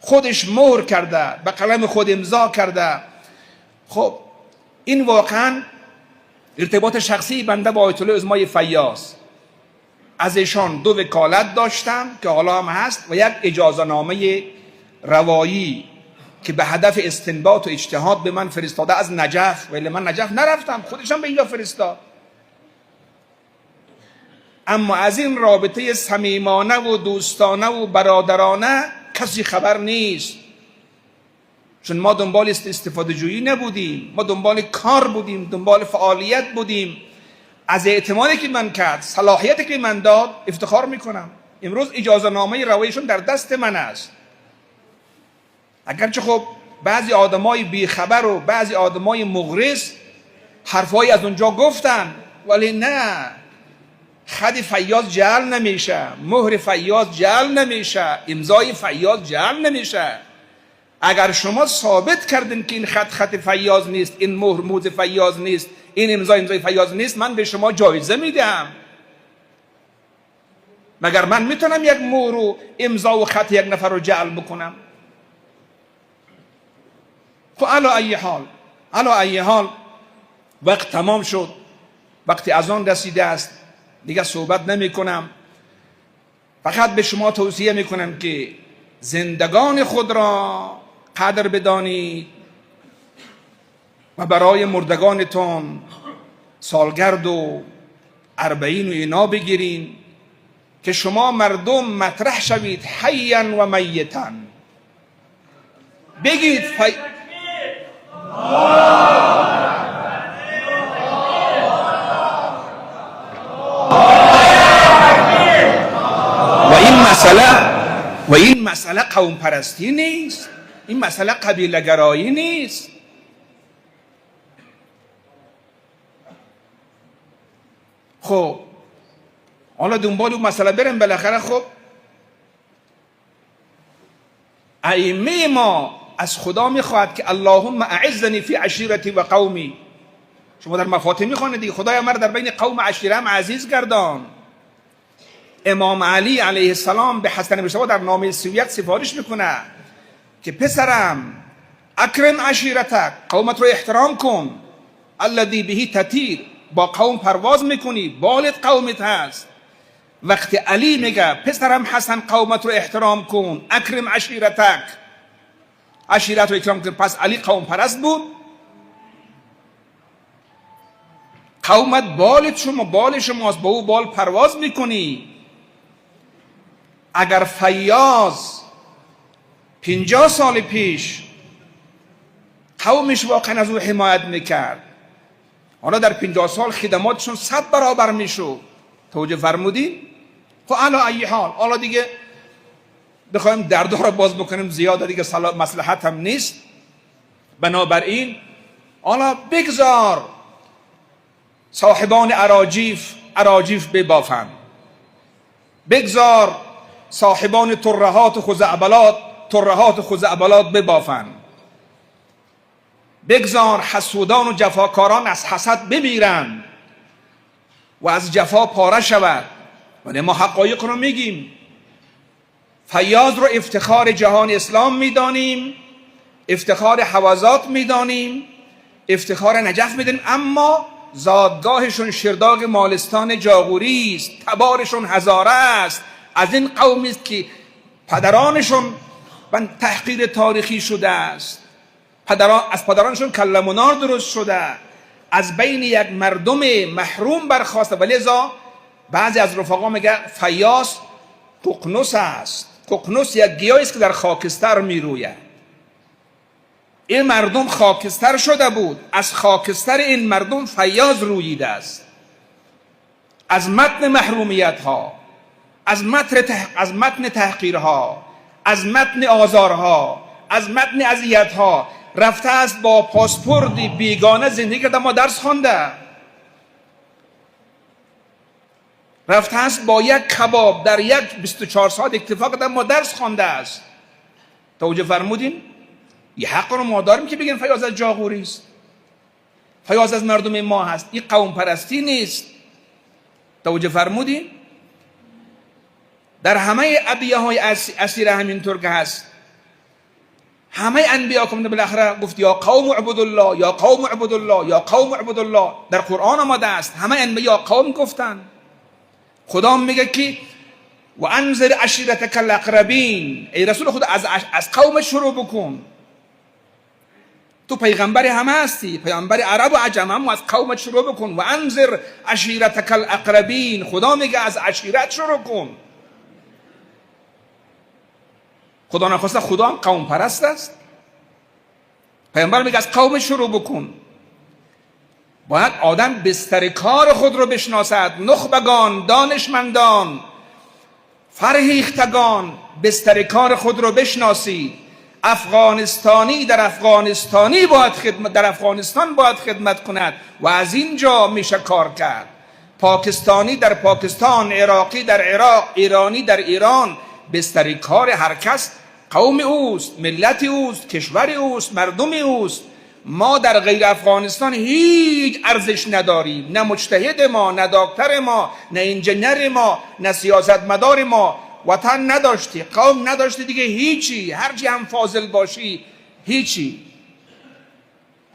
خودش مهر کرده، به قلم خود امضا کرده. خب این واقعا ارتباط شخصی بنده با آیت الله عظمای فیاض. از ایشان 2 وکالت داشتم که حالا هم هست و یک اجازه نامه روایی که به هدف استنباط و اجتهاد به من فرستاده از نجف. ولی من نجف نرفتم، خودشم به اینجا فرستاد. اما از این رابطه صمیمانه و دوستانه و برادرانه کسی خبر نیست، چون ما دنبال استفاده جویی نبودیم، ما دنبال کار بودیم، دنبال فعالیت بودیم. از اعتمادی که من کرد، صلاحیتی که من داد افتخار میکنم. امروز اجازه نامه روایشون در دست من است. اگرچه خب بعضی آدمای بیخبر و بعضی آدمای مغرض حرفایی از اونجا گفتن، ولی نه، خط فیاض جعل نمیشه، مهر فیاض جعل نمیشه، امضای فیاض جعل نمیشه. اگر شما ثابت کردین که این خط فیاض نیست، این مهر فیاض نیست، این امضای فیاض نیست، من به شما جایزه میدم. مگر من میتونم یک مهر و امضا و خط یک نفر رو جعل بکنم؟ خب علی ای حال وقت تمام شد، وقتی اذان رسیده است، دیگه صحبت نمی کنم. فقط به شما توصیه می کنم که زندگان خود را قدر بدانید و برای مردگانتان سالگرد و 40 و اینا بگیرین که شما مردم مطرح شوید حیا و میتا. بگید و این مسئله قوم پرستی نیست، این مسئله قبیله گرایی نیست. خب حالا دنبال اون مسئله بریم. بالاخره خب ائمه ما از خدا میخواد که اللهم اعزنی فی عشیرتی و قومی. شما در مفاتیح میخوانید دیگه، خدایا مرا در بین قوم عشیره‌ام عزیز گردان. امام علی علیه السلام به حسن مجتبی در نامه سویت سفارش میکنه که پسرم اکرم عشیرتک، قومت رو احترام کن. الذی بهی تطیر، با قوم پرواز میکنی، بالت قومت هست. وقتی علی میگه پسرم حسن قومت رو احترام کن، اکرم عشیرتک، عشیرت رو اکرام کن، پس علی قوم پرست بود. قومت بال شماست، با او بال پرواز میکنی. اگر فیاض 50 سال پیش قومش واقعا از او حمایت میکرد، حالا در 50 سال خدماتشون 100 برابر میشد. توجه فرمودین؟ خب علی ای حال، حالا دیگه بخوایم دردا رو باز بکنیم زیاده دیگه مصلحت هم نیست. بنابراین حالا بگذار صاحبان اراجیف ببافند، بگذار صاحبان ترهات و خزعبلات ببافند، بگذار حسودان و جفاکاران از حسد بمیرند و از جفا پاره شود. ولی ما حقایق رو میگیم. فیاض رو افتخار جهان اسلام میدانیم، افتخار حوزات میدانیم، افتخار نجف میدانیم، اما زادگاهشون شرداغ مالستان جاغوری است، تبارشون هزاره است. از این قومی است که پدرانشون تحقیر تاریخی شده است، از پدرانشون کلم و نار درست شده، از بین یک مردم محروم برخواسته. ولی ازا بعضی از رفقا میگه فیاض ققنوس است، ققنوس یک گیاهی است که در خاکستر میروید. این مردم خاکستر شده بود، از خاکستر این مردم فیاض روییده است. از متن محرومیت ها، از متن تحقیرها، از متن آزارها، از متن اذیت ها رفته است. با پاسپورت بیگانه زندگی کرده، ما درس خوانده. رفته است با یک کباب در یک 24 ساعت اکتفا کرده، ما درس خوانده است. توجه فرمودین؟ یه حق رو ما داریم که بگیم فیاض از جاغوری است، فیاض از مردم ما هست. این قوم پرستی نیست. توجه فرمودین؟ در همه ادعیه های اسیره همینطور که هست. همه انبیا که بالاخره گفت یا قوم اعبدوا الله، یا قوم اعبدوا الله، یا قوم اعبدوا الله. در قرآن آمده است همه انبیا قوم گفتن. خدا میگه که و انذر عشیرتک الاقربین، ای رسول خدا از قوم شروع بکن. تو پیغمبر همه هستی، پیغمبر عرب و عجم، هم از قوم شروع بکن. و انذر عشیرتک الاقربین، خدا میگه از عشیرت شروع کن. خدا نخواسته خدا هم قوم پرست است. پیغمبر میگه از قوم شروع بکن. باید آدم بستر کار خود رو بشناسد. نخبگان، دانشمندان، فرهیختگان، بستر کار خود رو بشناسید. افغانستانی در افغانستان باید خدمت کند و از اینجا میشه کار کرد. پاکستانی در پاکستان، عراقی در عراق، ایرانی در ایران. بستر کار هر کس قوم اوست، ملت اوست، کشور اوست، مردم اوست. ما در غیر افغانستان هیچ ارزش نداریم. نه مجتهد ما، نه دکتر ما، نه انجینر ما، نه سیاستمدار ما. وطن نداشتی، قوم نداشتی، دیگه هیچی. هرچی هم فاضل باشی هیچی.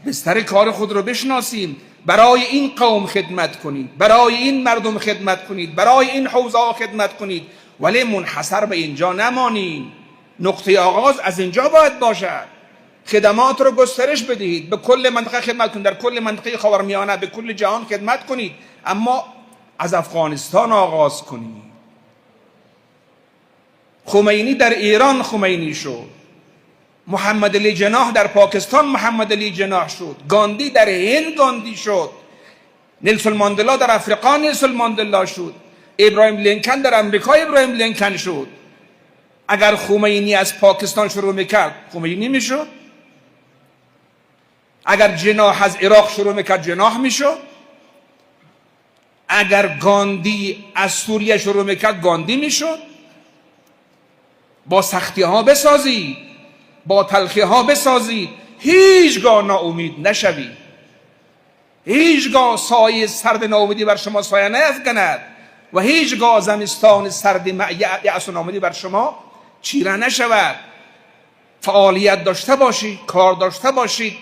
بستر کار خود رو بشناسیم. برای این قوم خدمت کنید، برای این مردم خدمت کنید، برای این حوزه ها خدمت کنید، ولی منحصر به اینجا نمانید. نقطه آغاز از اینجا باید باشد. خدمات رو گسترش بدهید، به کل منطقه خدمت کنید، در کل منطقه خاورمیانه، به کل جهان خدمت کنید، اما از افغانستان آغاز کنید. خمینی در ایران خمینی شد، محمد علی جناح در پاکستان محمد علی جناح شد، گاندی در هند گاندی شد، نلسون ماندلا در افریقا نلسون ماندلا شد، ابراهیم لینکن در امریکا ابراهیم لینکن شد. اگر خمینی از پاکستان شروع میکرد خمینی میشد. اگر جناح از عراق شروع میکرد جناح میشد. اگر گاندی از سوریه شروع میکرد گاندی میشد. با سختی ها بسازید، با تلخی ها بسازید، هیچگاه ناامید نشوید. هیچگاه سایه سرد ناامیدی بر شما سایه نیفکند و هیچگاه زمستان سرد یأس و ناامیدی بر شما چیره نشود. فعالیت داشته باشید، کار داشته باشید،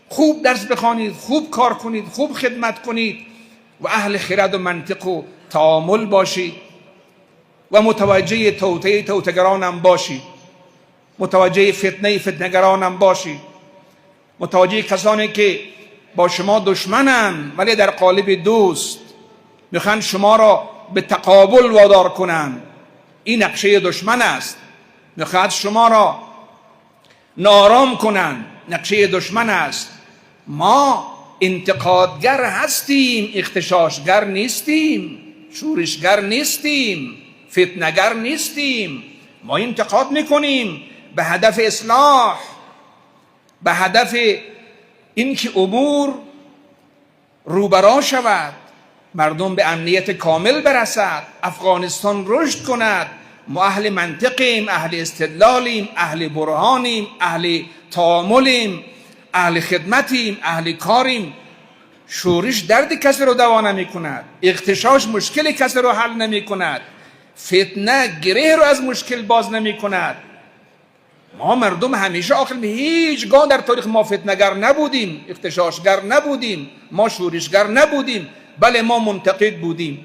خوب درس بخوانید، خوب کار کنید، خوب خدمت کنید و اهل خرد و منطق و تعامل باشید و متوجه توطئه‌گرانم باشید، متوجه فتنه‌گرانم باشید، متوجه کسانی که با شما دشمنن ولی در قالب دوست میخوان شما را به تقابل وادار کنند. این نقشه دشمن است. میخواد شما را نارام کنند. نقشه دشمن است. ما انتقادگر هستیم، اغتشاشگر نیستیم، شورشگر نیستیم، فتنه‌گر نیستیم. ما انتقاد میکنیم به هدف اصلاح، به هدف اینکه امور روبرا شود، مردم به امنیت کامل برسد، افغانستان رشد کند. ما اهل منطقیم، اهل استدلالیم، اهل برهانیم، اهل تعاملیم، اهل خدمتیم، اهل کاریم. شورش درد کسی رو دوا نمی کند، اغتشاش مشکل کسی رو حل نمی کند، فتنه گره رو از مشکل باز نمی کند. ما مردم همیشه آخر هیچگاه در تاریخ ما فتنه‌گر نبودیم، اغتشاشگر نبودیم، ما شورشگر نبودیم. بله ما منتقد بودیم،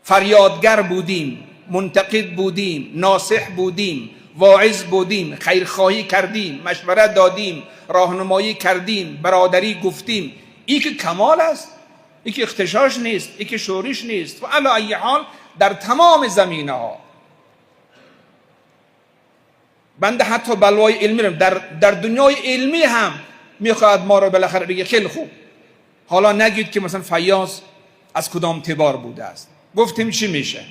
فریادگر بودیم، منتقد بودیم، ناصح بودیم، واعظ بودیم، خیرخواهی کردیم، مشورت دادیم، راهنمایی کردیم، برادری گفتیم. این که کمال است، این که اغتشاش نیست، این که شورش نیست. و علی ای حال در تمام زمینه ها بنده حتی بلوای علمی رو در دنیای علمی هم میخواد ما رو بالاخره بگه خیلی خوب، حالا نگید که مثلا فیاض از کدام تبار بوده است. گفتیم چی میشه؟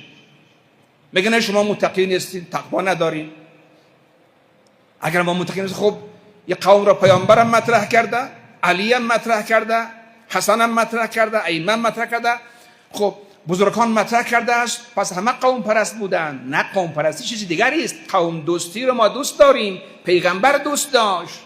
میگه نه شما متقی نیستین، تقوا ندارین. اگر ما متقی نیستیم، خب یه قوم را پیامبرم مطرح کرده، علی هم مطرح کرده، حسن هم مطرح کرده، ایمن مطرح کرده، خب بزرگان مطرح کرده است، پس همه قوم پرست بودن. نه، قوم پرستی چیزی دیگری است. قوم دوستی رو ما دوست داریم، پیغمبر دوست داشت.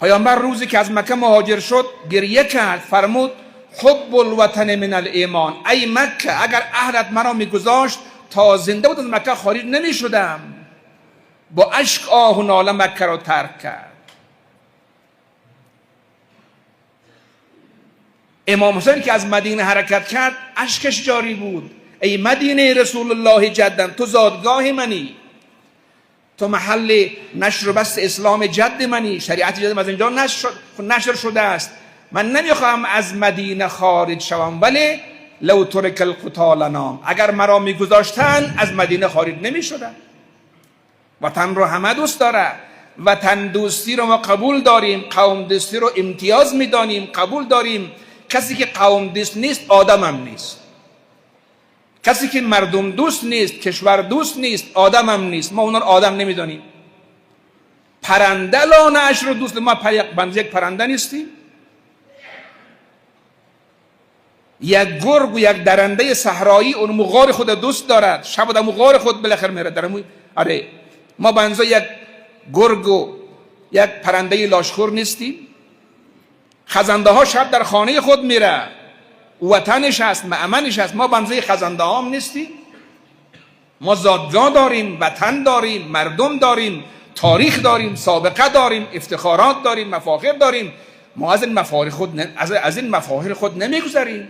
پیامبر روزی که از مکه مهاجر شد گریه کرد، فرمود حب الوطن من الایمان. ای مکه، اگر عهدت مرا میگذاشت تا زنده بود از مکه خارج نمیشدم. با اشک آه و ناله مکه را ترک کرد. امام حسین که از مدینه حرکت کرد اشکش جاری بود. ای مدینه رسول الله جدا، تو زادگاه منی، تو محل نشر و بسط اسلام جد منی، شریعت جدم از اینجا نشر شده است. من نمیخوام از مدینه خارج شوم، ولی لو ترک القتال نام، اگر مرا میگذاشتن از مدینه خارج نمیشدم. وطن رو همه دوست داره، وطن دوستی رو ما قبول داریم، قوم دوستی رو امتیاز میدانیم، قبول داریم. کسی که قوم دوست نیست آدم هم نیست. کسی که مردم دوست نیست، کشور دوست نیست، آدم هم نیست. ما اونا رو آدم نمیدانیم. پرنده لانه‌اش رو دوست، ما یک پرنده نیستیم. یک گرگ و یک درنده صحرایی اون مغار خود دوست دارد، شب در مغار خود بالاخره میره در آره، ما بنزا یک گرگ و یک پرنده لاشخور نیستیم. خزنده ها شب در خانه خود میره، وطنش هست، مأمنش هست. ما بنزه خزنده هم نیستیم. ما زادگاه داریم، وطن داریم، مردم داریم، تاریخ داریم، سابقه داریم، افتخارات داریم، مفاخر داریم. ما از این مفاخر خود نمیگذاریم.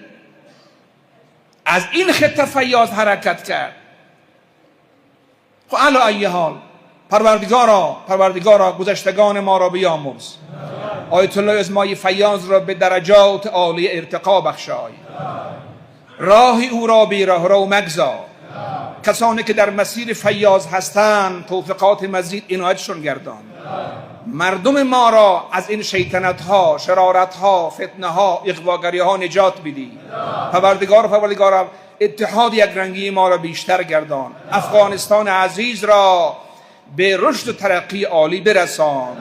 از این خطه فیاض حرکت کرد. خب علی ای حال، پروردگارا گذشتگان ما را بیامرز. آیت الله اسماعیل فیاض را به درجات عالی ارتقا بخشای. راه او را بی راه رو مگذار. کسانی که در مسیر فیاض هستند توفیقات مزید عنایتشون گردان. مردم ما را از این شیطنت ها، شرارت ها، فتنه ها، اغواگری ها نجات بدی. پروردگار اتحاد یک رنگی ما را بیشتر گردان. افغانستان عزیز را به رشد و ترقی عالی برسان.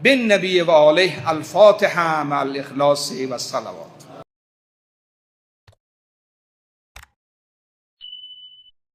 بالنبی و آله. الفاتحه مع الاخلاص و الصلوات.